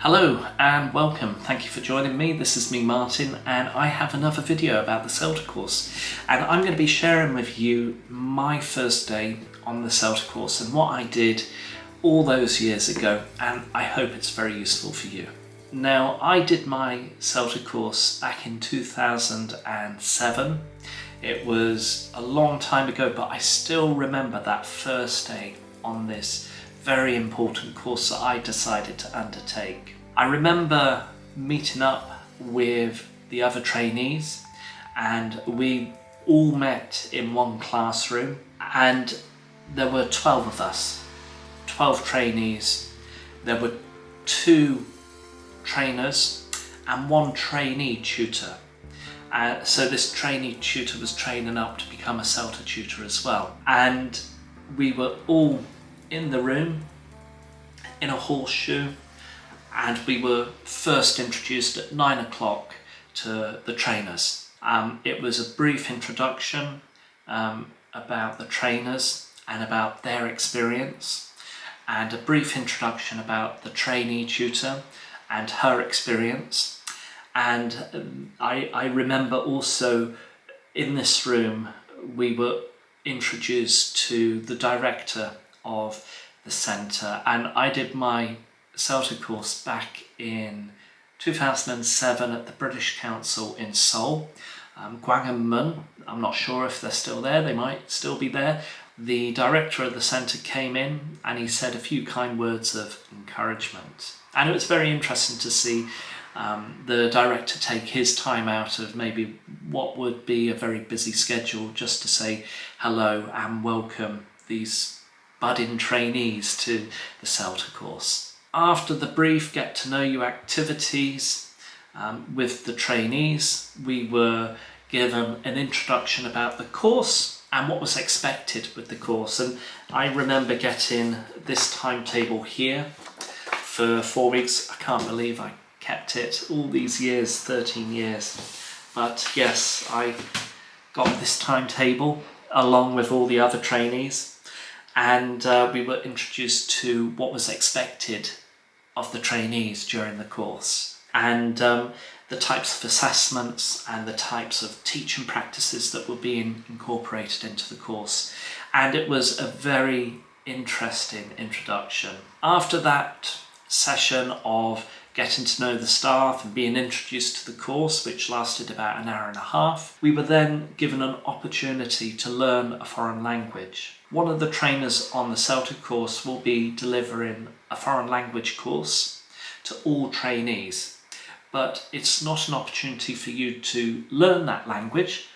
Hello and welcome. Thank you for joining me. This is me, Martin, and I have another video about the CELTA course. And I'm going to be sharing with you my first day on the CELTA course and what I did all those years ago, and I hope it's very useful for you. Now, I did my CELTA course back in 2007. It was a long time ago, but I still remember that first day on this very important course that I decided to undertake. I remember meeting up with the other trainees, and we all met in one classroom, and there were 12 of us, 12 trainees. There were 2 trainers and 1 trainee tutor. So this trainee tutor was training up to become a CELTA tutor as well. And we were all in the room in a horseshoe, and we were first introduced at 9 o'clock to the trainers. It was a brief introduction about the trainers and about their experience, and a brief introduction about the trainee tutor and her experience. And I remember also in this room we were introduced to the director of the centre, and I did my CELTA course back in 2007 at the British Council in Seoul. Gwang Mun, I'm not sure if they're still there, they might still be there. The director of the centre came in and he said a few kind words of encouragement, and it was very interesting to see the director take his time out of maybe what would be a very busy schedule just to say hello and welcome these budding trainees to the CELTA course. After the brief get to know you activities with the trainees, we were given an introduction about the course and what was expected with the course. And I remember getting this timetable here for 4 weeks. I can't believe I kept it all these years, 13 years. But yes, I got this timetable along with all the other trainees, and we were introduced to what was expected of the trainees during the course, and the types of assessments and the types of teaching practices that were being incorporated into the course. And it was a very interesting introduction. After that session of getting to know the staff and being introduced to the course, which lasted about an hour and a half, we were then given an opportunity to learn a foreign language. One of the trainers on the CELTA course will be delivering a foreign language course to all trainees, but it's not an opportunity for you to learn that language.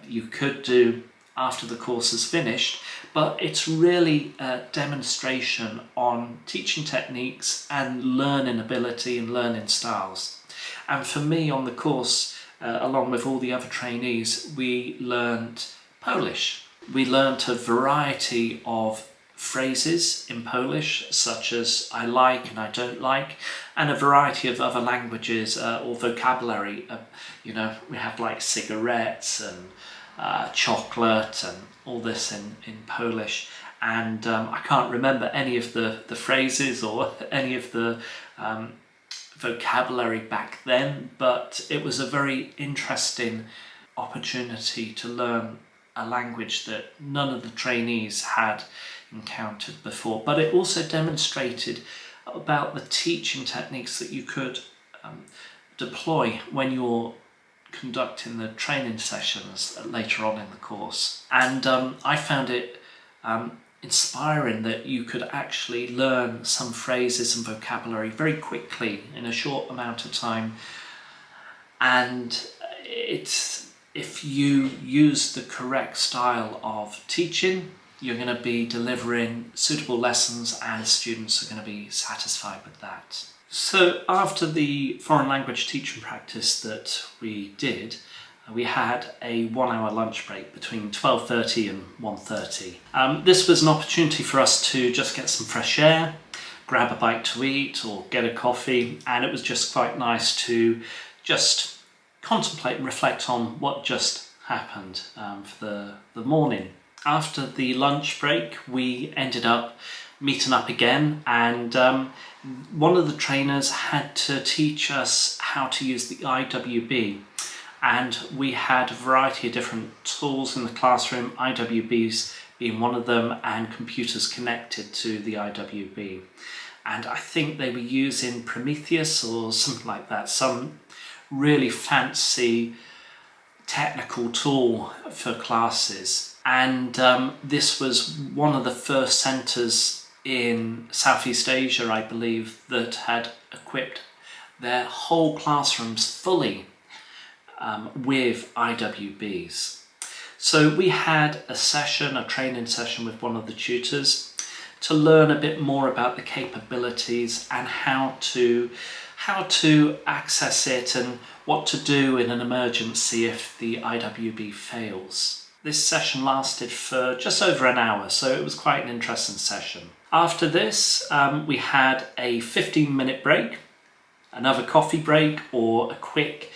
You could do after the course is finished, but it's really a demonstration on teaching techniques and learning ability and learning styles. And for me on the course, along with all the other trainees, we learned Polish. We learned a variety of phrases in Polish, such as I like and I don't like, and a variety of other languages or vocabulary. We have like cigarettes and chocolate and all this in Polish, and I can't remember any of the phrases or any of the vocabulary back then, but it was a very interesting opportunity to learn a language that none of the trainees had encountered before. But it also demonstrated about the teaching techniques that you could deploy when you're conducting the training sessions later on in the course. And I found it inspiring that you could actually learn some phrases and vocabulary very quickly in a short amount of time, and if you use the correct style of teaching, you're going to be delivering suitable lessons and students are going to be satisfied with that. So after the foreign language teaching practice that we did, we had a 1-hour lunch break between 12:30 and 1:30. This was an opportunity for us to just get some fresh air, grab a bite to eat or get a coffee, and it was just quite nice to just contemplate and reflect on what just happened for the morning. After the lunch break, we ended up meeting up again, and one of the trainers had to teach us how to use the IWB, and we had a variety of different tools in the classroom, IWBs being one of them, and computers connected to the IWB. And I think they were using Prometheus or something like that, some really fancy technical tool for classes. And this was one of the first centres in Southeast Asia, I believe, that had equipped their whole classrooms fully with IWBs. So we had a session, a training session with one of the tutors to learn a bit more about the capabilities and how to access it and what to do in an emergency if the IWB fails. This session lasted for just over an hour, so it was quite an interesting session. After this, we had a 15-minute break, another coffee break or a quick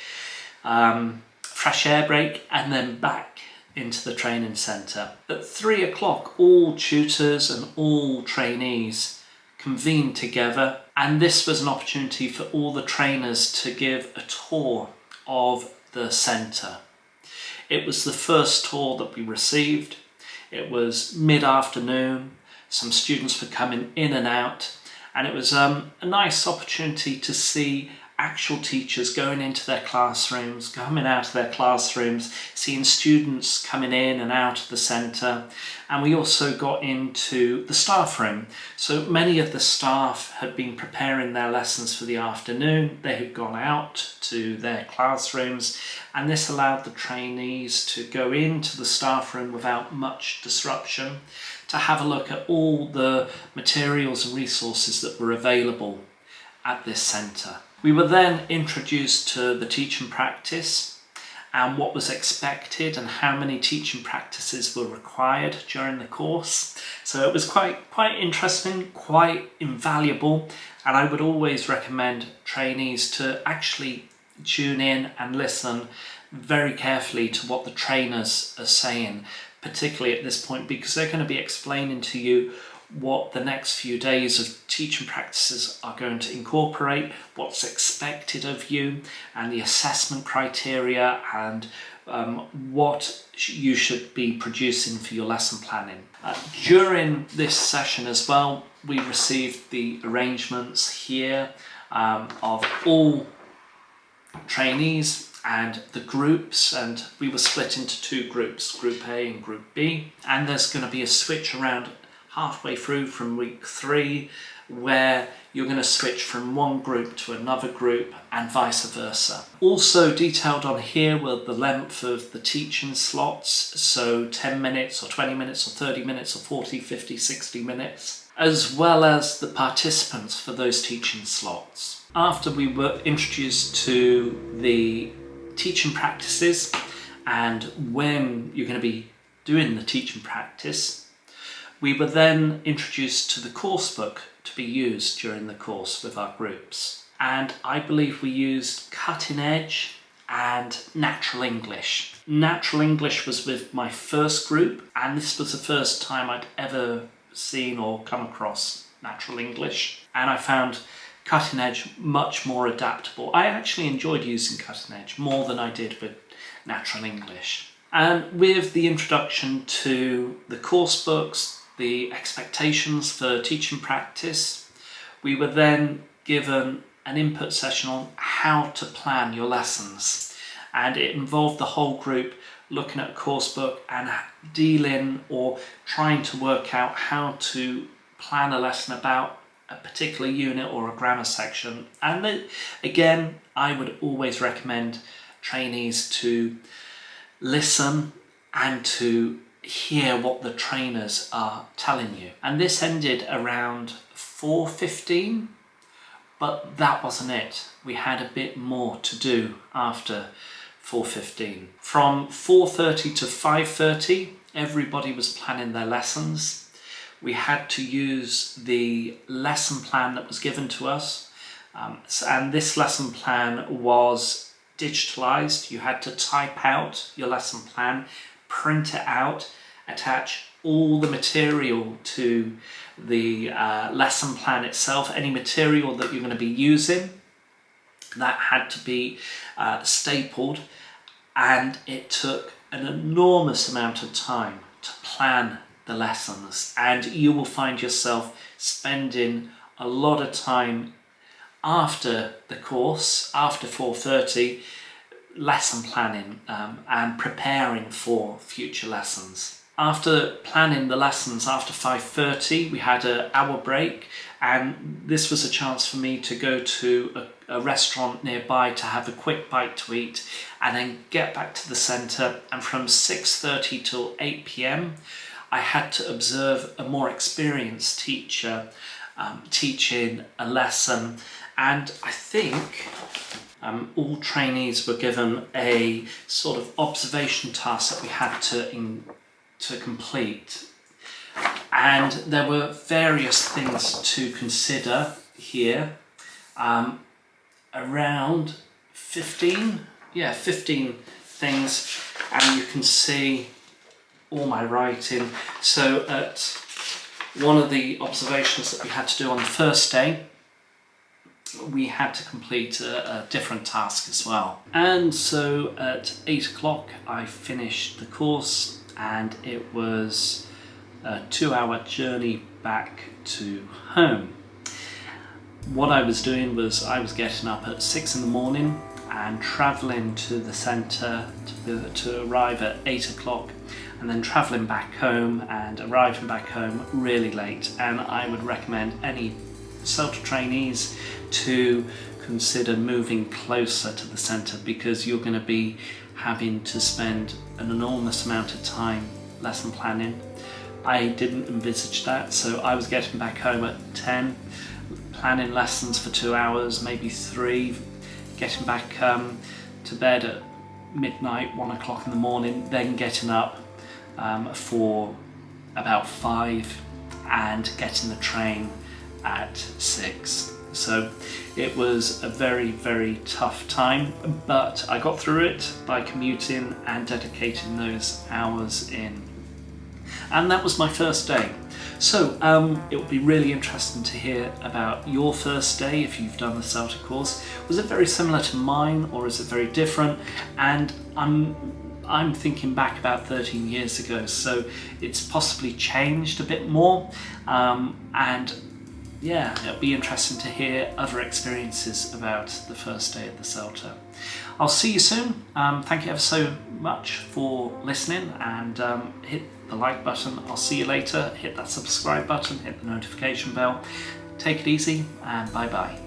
fresh air break, and then back into the training centre. At 3 o'clock, all tutors and all trainees convened together, and this was an opportunity for all the trainers to give a tour of the centre. It was the first tour that we received. It was mid-afternoon, some students were coming in and out, and it was a nice opportunity to see actual teachers going into their classrooms, coming out of their classrooms, seeing students coming in and out of the centre. And we also got into the staff room. So many of the staff had been preparing their lessons for the afternoon. They had gone out to their classrooms, and this allowed the trainees to go into the staff room without much disruption, to have a look at all the materials and resources that were available at this centre. We were then introduced to the teaching practice and what was expected and how many teaching practices were required during the course. So it was quite interesting, quite invaluable, and I would always recommend trainees to actually tune in and listen very carefully to what the trainers are saying, particularly at this point, because they're going to be explaining to you what the next few days of teaching practices are going to incorporate, what's expected of you, and the assessment criteria, and what you should be producing for your lesson planning. During this session as well, we received the arrangements here of all trainees and the groups, and we were split into two groups, Group A and Group B, and there's going to be a switch around halfway through from week 3 where you're going to switch from one group to another group and vice versa. Also detailed on here were the length of the teaching slots, so 10 minutes or 20 minutes or 30 minutes or 40, 50, 60 minutes, as well as the participants for those teaching slots. After we were introduced to the teaching practices and when you're going to be doing the teaching practice, we were then introduced to the course book to be used during the course with our groups. And I believe we used Cutting Edge and Natural English. Natural English was with my first group, and this was the first time I'd ever seen or come across Natural English. And I found Cutting Edge much more adaptable. I actually enjoyed using Cutting Edge more than I did with Natural English. And with the introduction to the course books, the expectations for teaching practice, we were then given an input session on how to plan your lessons, and it involved the whole group looking at a course book and dealing or trying to work out how to plan a lesson about a particular unit or a grammar section. And again, I would always recommend trainees to listen and to hear what the trainers are telling you. And this ended around 4:15, but that wasn't it. We had a bit more to do after 4:15. From 4:30 to 5:30, everybody was planning their lessons. We had to use the lesson plan that was given to us, and this lesson plan was digitalized. You had to type out your lesson plan, print it out, attach all the material to the lesson plan itself, any material that you're going to be using, that had to be stapled, and it took an enormous amount of time to plan the lessons, and you will find yourself spending a lot of time after the course, after 4:30, lesson planning and preparing for future lessons. After planning the lessons after 5:30, we had an hour break, and this was a chance for me to go to a restaurant nearby to have a quick bite to eat and then get back to the centre. And from 6:30 till 8 p.m, I had to observe a more experienced teacher teaching a lesson, and I think all trainees were given a sort of observation task that we had to complete, and there were various things to consider here, around 15 things, and you can see all my writing. So at one of the observations that we had to do on the first day, we had to complete a different task as well. And so at 8 o'clock I finished the course, and it was a 2-hour journey back to home. What I was doing was I was getting up at 6 in the morning and travelling to the centre to arrive at 8 o'clock, and then travelling back home and arriving back home really late. And I would recommend any CELTA trainees to consider moving closer to the centre, because you're going to be having to spend an enormous amount of time lesson planning. I didn't envisage that, so I was getting back home at 10, planning lessons for 2 hours, maybe 3, getting back to bed at midnight, 1 o'clock in the morning, then getting up for about 5 and getting the train at 6. So it was a very, very tough time, but I got through it by commuting and dedicating those hours in. And that was my first day. So it would be really interesting to hear about your first day if you've done the CELTA course. Was it very similar to mine, or is it very different? And I'm thinking back about 13 years ago, so it's possibly changed a bit more, and yeah, it'll be interesting to hear other experiences about the first day of the CELTA. I'll see you soon. Thank you ever so much for listening, and hit the like button. I'll see you later. Hit that subscribe button, hit the notification bell. Take it easy, and bye bye.